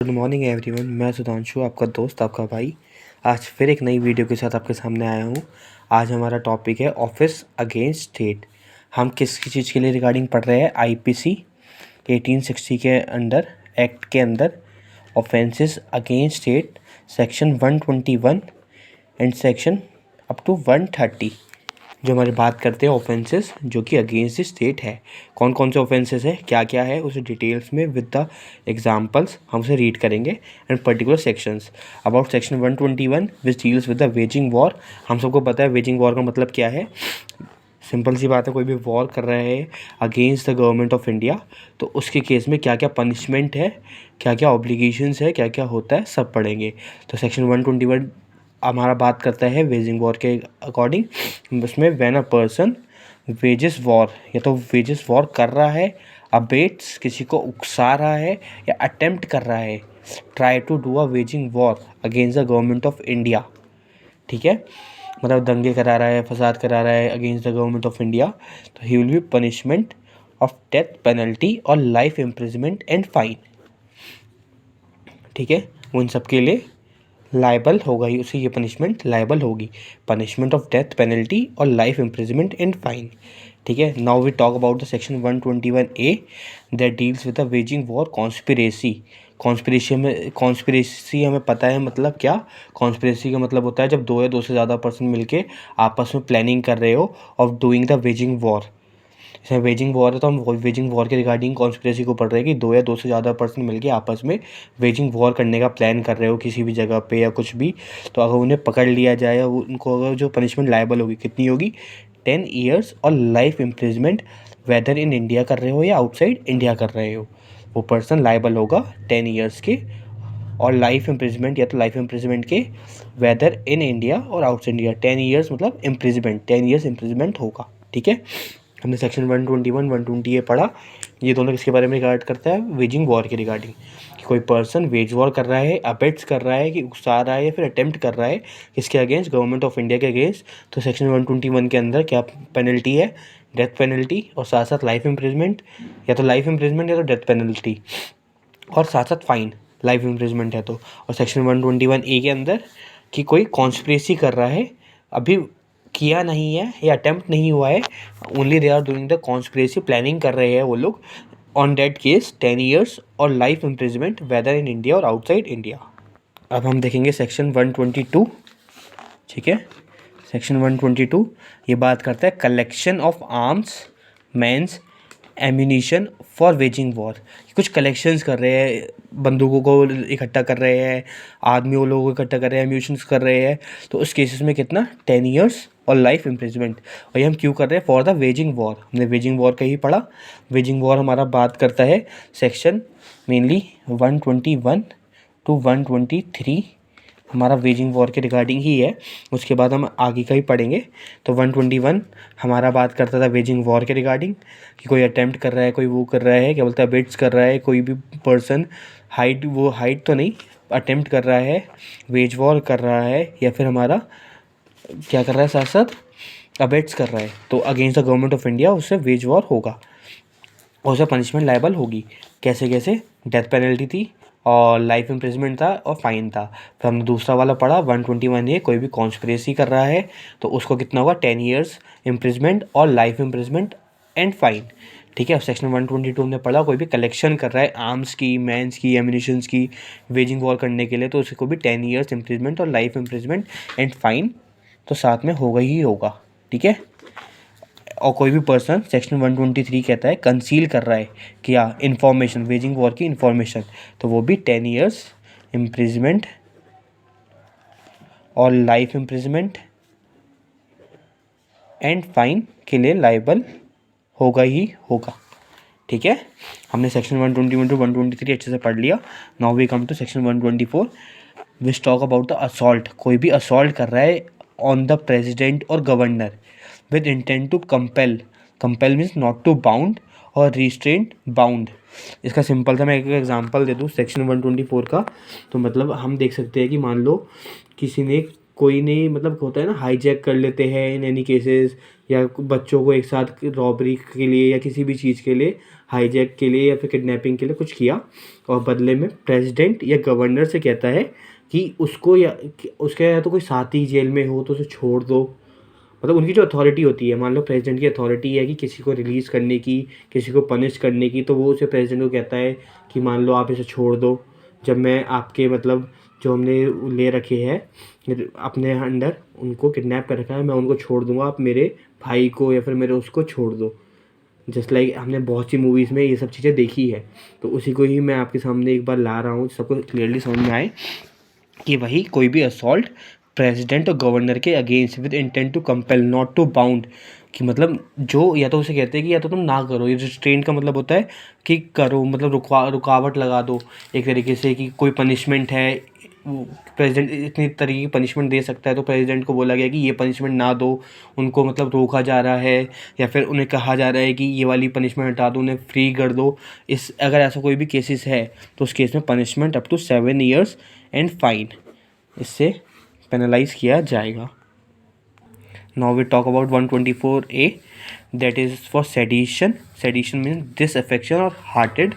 Good morning everyone. मैं सुधांशु, आपका दोस्त, आपका भाई, आज फिर एक नई वीडियो के साथ आपके सामने आया हूँ। आज हमारा टॉपिक है ऑफिस अगेंस्ट स्टेट। हम किस चीज़ के लिए रिगार्डिंग पढ़ रहे हैं? आईपीसी 1860 के अंडर, एक्ट के अंदर, offences against state, section 121 and section up to 130 जो हमारी बात करते हैं ऑफेंसेस जो कि अगेंस्ट द स्टेट है। कौन कौन से ऑफेंसेस है, क्या क्या है, उसे डिटेल्स में विद द एग्जांपल्स हम उसे रीड करेंगे and particular sections. About section 121 which deals with the waging war. हम सबको पता है वेजिंग वॉर का मतलब क्या है। सिंपल सी बात है, कोई भी वॉर कर रहा है against the government of India तो उसके केस में क्या क्या पनिशमेंट है, क्या क्या ऑब्लिगेशंस है, क्या क्या होता है, सब पढ़ेंगे। तो सेक्शन 121 हमारा बात करता है वेजिंग वॉर के अकॉर्डिंग। उसमें when a person wages war, या तो वेजेस वॉर कर रहा है, अबेट्स किसी को उकसा रहा है, या अटेम्प्ट कर रहा है, try to do a waging war against the government of India. ठीक है, मतलब दंगे करा रहा है, फसाद करा रहा है against the government of India, तो he will be punishment of death penalty और लाइफ इम्प्रिजमेंट एंड फाइन। ठीक है, उन सब के लिए लाइबल होगा ही, उसे ये पनिशमेंट लाइबल होगी, पनिशमेंट ऑफ डेथ पेनल्टी और लाइफ इम्प्रिजमेंट एंड फाइन। ठीक है, now we talk about the section 121A that deals with the waging war conspiracy. Conspiracy हमें पता है मतलब क्या। कॉन्स्पिरेसी का मतलब होता है जब दो या दो से ज़्यादा पर्सन मिलके आपस में प्लानिंग कर रहे हो of doing the waging war. जैसे वेजिंग वॉर है तो हम वेजिंग वॉर के रिगार्डिंग कॉन्स्पिरेसी को पढ़ रहे हैं कि दो या दो से ज़्यादा पर्सन मिलके आपस में वेजिंग वॉर करने का प्लान कर रहे हो किसी भी जगह पे या कुछ भी। तो अगर उन्हें पकड़ लिया जाए, उनको अगर जो पनिशमेंट लायबल होगी कितनी होगी, 10 ईयर्स और life imprisonment, whether in India कर रहे हो या आउटसाइड इंडिया कर रहे हो, वो पर्सन लायबल होगा 10 ईयर्स के और लाइफ इम्प्रिजमेंट, या तो लाइफ इम्प्रिजमेंट के वेदर इन इंडिया और आउटसाइड इंडिया। 10 ईयर्स मतलब इम्प्रिजमेंट, 10 ईयर्स इम्प्रिजमेंट होगा। ठीक है, हमने सेक्शन 121 120 पढ़ा। ये दोनों किसके बारे में रिगार्ड करता है? वेजिंग वॉर के रिगार्डिंग, कि कोई पर्सन वेज वॉर कर रहा है, अबेट्स कर रहा है, कि उकसा रहा है या फिर अटेम्प्ट कर रहा है किसके अगेंस्ट, गवर्नमेंट ऑफ इंडिया के अगेंस्ट। तो सेक्शन 121 के अंदर क्या पेनल्टी है? डेथ पेनल्टी और साथ साथ लाइफ इम्प्रिजमेंट, या तो लाइफ इम्प्रिजमेंट या तो डेथ पेनल्टी, और साथ साथ फाइन। लाइफ इम्प्रिजमेंट है तो। और सेक्शन 121A के अंदर कि कोई कॉन्स्पिरेसी कर रहा है, अभी किया नहीं है या अटेम्प्ट नहीं हुआ है, only they are doing the conspiracy, planning कर रहे हैं वो लोग, ऑन डेट केस 10 ईयर्स और life imprisonment whether in India और आउटसाइड इंडिया। अब हम देखेंगे सेक्शन 122। ठीक है, सेक्शन 122 ये बात करता है collection of arms, men, ammunition for waging war. कुछ कलेक्शंस कर रहे हैं, बंदूकों को इकट्ठा कर रहे हैं, आदमियों लोगों को इकट्ठा कर रहे हैं, एम्यूनिशंस कर रहे हैं, तो उस केसेस में कितना? 10 ईयर्स और लाइफ इम्प्रिजमेंट। और ये हम क्यों कर रहे हैं? For the waging war. हमने वेजिंग वॉर का ही पढ़ा। वेजिंग वॉर हमारा बात करता है सेक्शन मेनली 121 टू 123 हमारा वेजिंग वॉर के रिगार्डिंग ही है। उसके बाद हम आगे का ही पढ़ेंगे। तो 121 हमारा बात करता था वेजिंग वॉर के रिगार्डिंग, कि कोई अटेम्प्ट कर रहा है, कोई वो कर रहा है, क्या बोलता है, बिट्स कर रहा है, कोई भी पर्सन हाइड तो नहीं, अटेम्प्ट कर रहा है, वेज वॉर कर रहा है, या फिर हमारा क्या कर रहा है, साथ साथ अबेट्स कर रहा है, तो against the government of India उससे वेज वॉर होगा और उसे पनिशमेंट लायबल होगी। कैसे कैसे? डेथ पेनल्टी थी और लाइफ इम्प्रिजमेंट था और फाइन था। फिर हमने दूसरा वाला पढ़ा 121A, कोई भी कॉन्स्पिरेसी कर रहा है तो उसको कितना होगा? 10 ईयर्स इम्प्रिजमेंट और लाइफ इम्प्रिजमेंट एंड फाइन। ठीक है, सेक्शन 122 हमने पढ़ा, कोई भी कलेक्शन कर रहा है आर्म्स की, मैंस की, एम्यूनिशंस की वेजिंग वॉर करने के लिए, तो उसको भी 10 ईयर्स इम्प्रिजमेंट और लाइफ इम्प्रिजमेंट एंड फाइन तो साथ में होगा ही होगा। ठीक है, और कोई भी पर्सन सेक्शन 123 कहता है कंसील कर रहा है क्या? इन्फॉर्मेशन, वेजिंग वॉर की इन्फॉर्मेशन, तो वो भी 10 ईयर्स इम्प्रिजमेंट और लाइफ इम्प्रिजमेंट एंड फाइन के लिए लाइबल होगा ही होगा। ठीक है, हमने सेक्शन 121 टू 123 अच्छे से पढ़ लिया। Now we come to section 124 which talk about the assault. कोई भी असॉल्ट कर रहा है ऑन द प्रेसिडेंट और governor with intent to compel means not to bound और restraint bound। इसका सिंपल था, मैं एक एग्जांपल दे दूँ सेक्शन 124 का। तो मतलब हम देख सकते हैं कि मान लो किसी ने कोई नहीं, मतलब होता है ना, हाईजैक कर लेते हैं इन एनी केसेस, या बच्चों को एक साथ रॉबरी के लिए या किसी भी चीज़ के लिए, हाईजैक के लिए या फिर किडनैपिंग के लिए कुछ किया, और बदले में प्रेसिडेंट या गवर्नर से कहता है कि उसको, या उसके या तो कोई साथी जेल में हो तो उसे छोड़ दो। मतलब उनकी जो अथॉरिटी होती है, मान लो प्रेसिडेंट की अथॉरिटी है कि किसी को रिलीज़ करने की, किसी को पनिश करने की, तो वो उसे प्रेसिडेंट को कहता है कि मान लो आप इसे छोड़ दो, जब मैं आपके मतलब जो हमने ले रखे हैं अपने अंडर, उनको किडनैप कर रखा है, मैं उनको छोड़ दूंगा, आप मेरे भाई को या फिर मेरे उसको छोड़ दो। जस्ट लाइक हमने बहुत सी मूवीज़ में ये सब चीज़ें देखी है, तो उसी को ही मैं आपके सामने एक बार ला रहा हूँ, सबको क्लियरली समझ में आए कि वही कोई भी असॉल्ट प्रेसिडेंट और गवर्नर के against with intent to compel not to bound, कि मतलब जो या तो उसे कहते हैं कि या तो तुम ना करो, ये रिस्ट्रेंट का मतलब होता है कि करो, मतलब रुकावट लगा दो एक तरीके से, कि कोई पनिशमेंट है, प्रेसिडेंट इतनी तरीके की पनिशमेंट दे सकता है, तो प्रेसिडेंट को बोला गया कि ये पनिशमेंट ना दो, उनको मतलब रोका जा रहा है, या फिर उन्हें कहा जा रहा है कि ये वाली पनिशमेंट हटा दो, उन्हें फ्री कर दो। इस अगर ऐसा कोई भी केसेस है तो उस केस में punishment up to 7 years and fine, इससे पेनलाइज किया जाएगा। Now we talk about 124A, that is for sedition. Sedition means disaffection और हार्टेड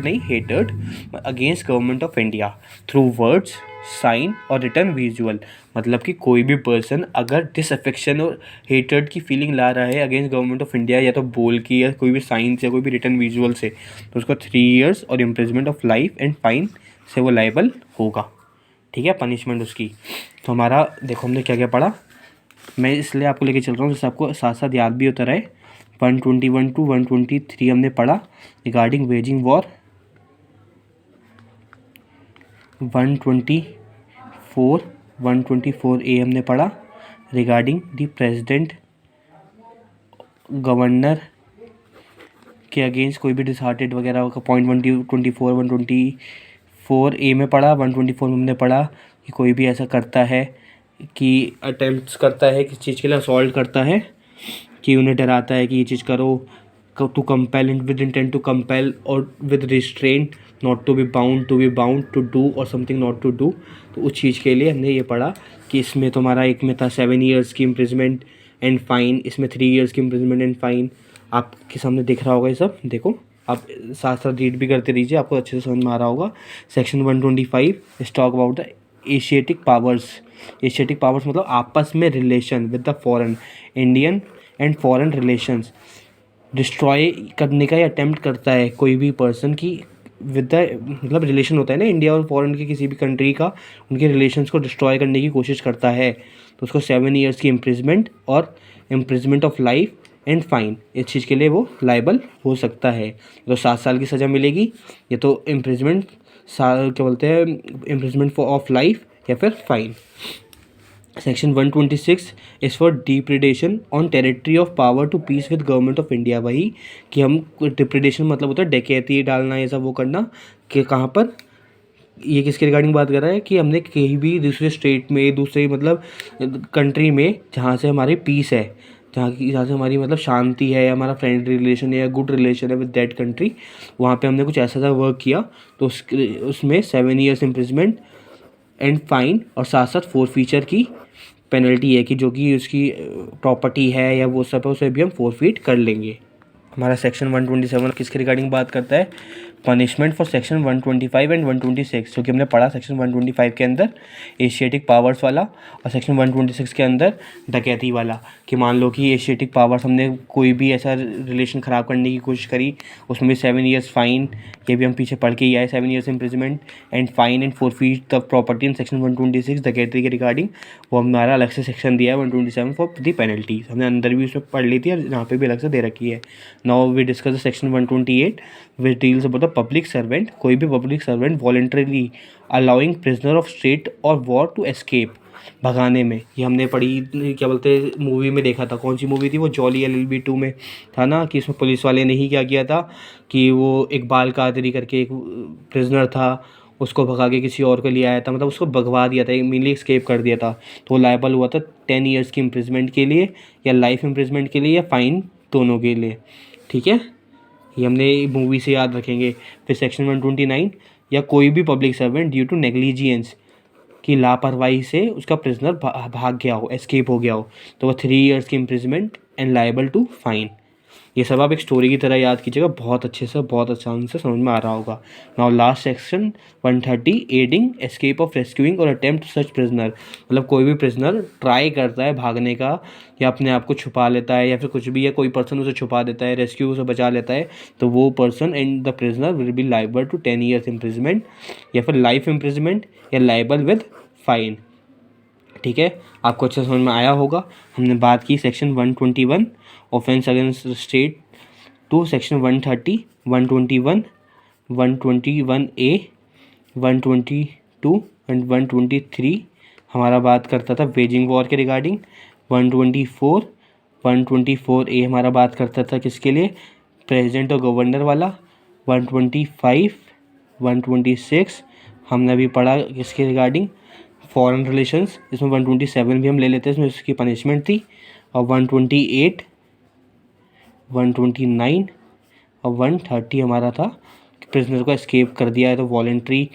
नहीं, hated against government of India through words, sign और रिटर्न विजुअल। मतलब कि कोई भी पर्सन अगर डिसअफेक्शन और हेटेड की फीलिंग ला रहा है अगेंस्ट गवर्नमेंट ऑफ इंडिया, या तो बोल की या कोई भी साइन से, कोई भी रिटर्न विजुअल से, तो उसको 3 years और imprisonment of life and fine से वो लायबल होगा। ठीक है, पनिशमेंट उसकी। तो हमारा देखो हमने क्या क्या पढ़ा, मैं इसलिए आपको लेके चल रहा हूँ जिससे आपको साथ साथ याद भी होता रहे। 121 to 123 हमने पढ़ा रिगार्डिंग वेजिंग वॉर। 124A हमने पढ़ा रिगार्डिंग द प्रेसिडेंट गवर्नर के अगेंस्ट कोई भी डिसहार्टेड वगैरह का। पॉइंट 124A में पढ़ा। 124 में हमने पढ़ा कि कोई भी ऐसा करता है कि अटेम्प्ट करता है किस चीज़ के लिए, असॉल्ट करता है, कि उन्हें डराता है कि ये चीज़ करो, to compel and with intent to compel और with restraint, not to be bound, to be bound, to do और समथिंग नॉट टू डू। तो उस चीज़ के लिए हमने ये पढ़ा कि इसमें तुम्हारा एक में था 7 years की इम्प्रिजमेंट एंड फाइन, इसमें 3 years की इम्प्रिजमेंट एंड फाइन। आपके सामने दिख रहा होगा ये सब, देखो आप साथ साथ रीड भी करते रहिए, आपको अच्छे से समझ में आ रहा होगा। Section 125 is talk about the Asiatic powers. Asiatic powers मतलब आपस में relation with the foreign, Indian and foreign relations destroy करने का या अटेम्प्ट करता है कोई भी पर्सन की विद द, मतलब रिलेशन होता है ना इंडिया और फॉरेन के किसी भी कंट्री का, उनके रिलेशंस को डिस्ट्रॉय करने की कोशिश करता है, तो उसको 7 years की इम्प्रिजमेंट और imprisonment of life and fine, इस चीज़ के लिए वो लायबल हो सकता है। तो 7 साल की सज़ा मिलेगी, या तो इम्प्रिजमेंट, साल क्या बोलते हैं, इम्प्रिजमेंट फॉर ऑफ लाइफ, या फिर fine. Section 126 is for depredation on territory of power to peace with government of India. वही कि हम डिप्रिडेशन मतलब होता है डकैती डालना, ये सब वो करना, कि कहाँ पर, ये किसके रिगार्डिंग बात कर रहा है कि हमने कहीं भी दूसरे स्टेट में, दूसरे मतलब कंट्री में जहाँ से हमारी पीस है, जहाँ से हमारी मतलब शांति है, हमारा फ्रेंडली रिलेशन है या गुड रिलेशन है विद दैट कंट्री, वहाँ पे हमने कुछ ऐसा वर्क किया, तो उसमें 7 years इम्प्रिजमेंट एंड फाइन और साथ साथ फोरफीचर की पेनल्टी है, कि जो कि उसकी प्रॉपर्टी है या वो सब है उसे भी हम फोरफीट कर लेंगे। हमारा सेक्शन 127 किसके रिगार्डिंग बात करता है, पनिशमेंट फॉर सेक्शन 125 एंड 126, जो कि हमने पढ़ा सेक्शन 125 के अंदर एशियाटिक पावर्स वाला, और सेक्शन 126 के अंदर डकैती वाला। कि मान लो कि एशियाटिक पावर्स हमने कोई भी ऐसा रिलेशन ख़राब करने की कोशिश करी, उसमें भी 7 years फाइन, ये भी हम पीछे पढ़ के ही आए, 7 years imprisonment and fine and forfeit the property in section 126 डकैती के रिगार्डिंग। वो हमारा अलग से सेक्शन दिया है 127 फॉर द पेनल्टीज, हमने अंदर भी उसमें पढ़ ली थी और यहाँ पे भी अलग से दे रखी है। Now we discuss the section 128 which deals about the public servant. कोई भी public servant voluntarily allowing prisoner of state और वॉर टू एस्केप, भगाने में। ये हमने पढ़ी, क्या बोलते हैं, मूवी में देखा था। कौन सी मूवी थी वो, जॉली LLB 2 में था ना, कि इसमें पुलिस वाले ने ही क्या किया था कि वो इकबाल कादरी करके एक प्रिजनर था, उसको भगा के किसी और को ले आया था, मतलब उसको भगवा दिया था, मीनली एस्केप कर दिया था, तो वो लायबल हुआ था 10 years की इम्प्रिजमेंट के लिए, या लाइफ इम्प्रिजमेंट के लिए, या फाइन, दोनों के लिए। ठीक है, ये हमने मूवी से याद रखेंगे। फिर सेक्शन 129, या कोई भी पब्लिक सर्वेंट ड्यू टू नेग्लिजियंस कि लापरवाही से उसका प्रिजनर भाग गया हो, एस्केप हो गया हो, तो वह 3 ईयर्स की imprisonment and liable to fine. ये सब आप एक स्टोरी की तरह याद कीजिएगा, बहुत अच्छे से, बहुत आसान से समझ में आ रहा होगा। Now last section 130, adding escape of rescuing और अटेम्प्ट सच प्रिजनर। मतलब कोई भी प्रिजनर ट्राई करता है भागने का या अपने आप को छुपा लेता है या फिर कुछ भी, या कोई पर्सन उसे छुपा देता है, रेस्क्यू उसे बचा लेता है, तो वो person and the prisoner will be liable to 10 years imprisonment या फिर लाइफ इम्प्रिजमेंट या लाइबल विद फाइन। ठीक है, आपको अच्छा समझ में आया होगा। हमने बात की section 121 offence against state to section 130, 121, 121A, 122 and 123 हमारा बात करता था वेजिंग वॉर के रिगार्डिंग। 124A हमारा बात करता था किसके लिए, प्रेसिडेंट और गवर्नर वाला। 125, 126 हमने अभी पढ़ा किसके रिगार्डिंग, फॉरेन रिलेशंस। इसमें 127 भी हम ले लेते हैं, इसमें इसकी पनिशमेंट थी। और 128, 129 और 130 हमारा था प्रिजनर को एस्केप कर दिया है तो वॉलेंट्री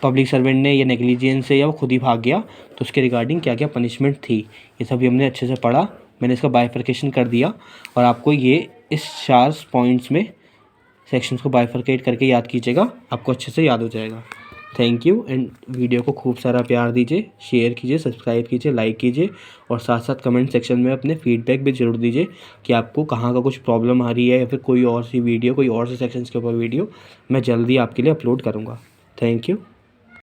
पब्लिक सर्वेंट ने या नेग्लिजेंस से या वो खुद ही भाग गया, तो उसके रिगार्डिंग क्या क्या पनिशमेंट थी, ये सब भी हमने अच्छे से पढ़ा। मैंने इसका बाइफर्केशन कर दिया और आपको ये इस 4 पॉइंट्स में सेक्शंस को बाइफर्केट करके याद कीजिएगा, आपको अच्छे से याद हो जाएगा। थैंक यू, एंड वीडियो को खूब सारा प्यार दीजिए, शेयर कीजिए, सब्सक्राइब कीजिए, लाइक कीजिए, और साथ साथ कमेंट सेक्शन में अपने फीडबैक भी ज़रूर दीजिए कि आपको कहाँ का कुछ प्रॉब्लम आ रही है या फिर कोई और सी वीडियो, कोई और से सेक्शंस के ऊपर वीडियो मैं जल्दी आपके लिए अपलोड करूँगा। Thank you.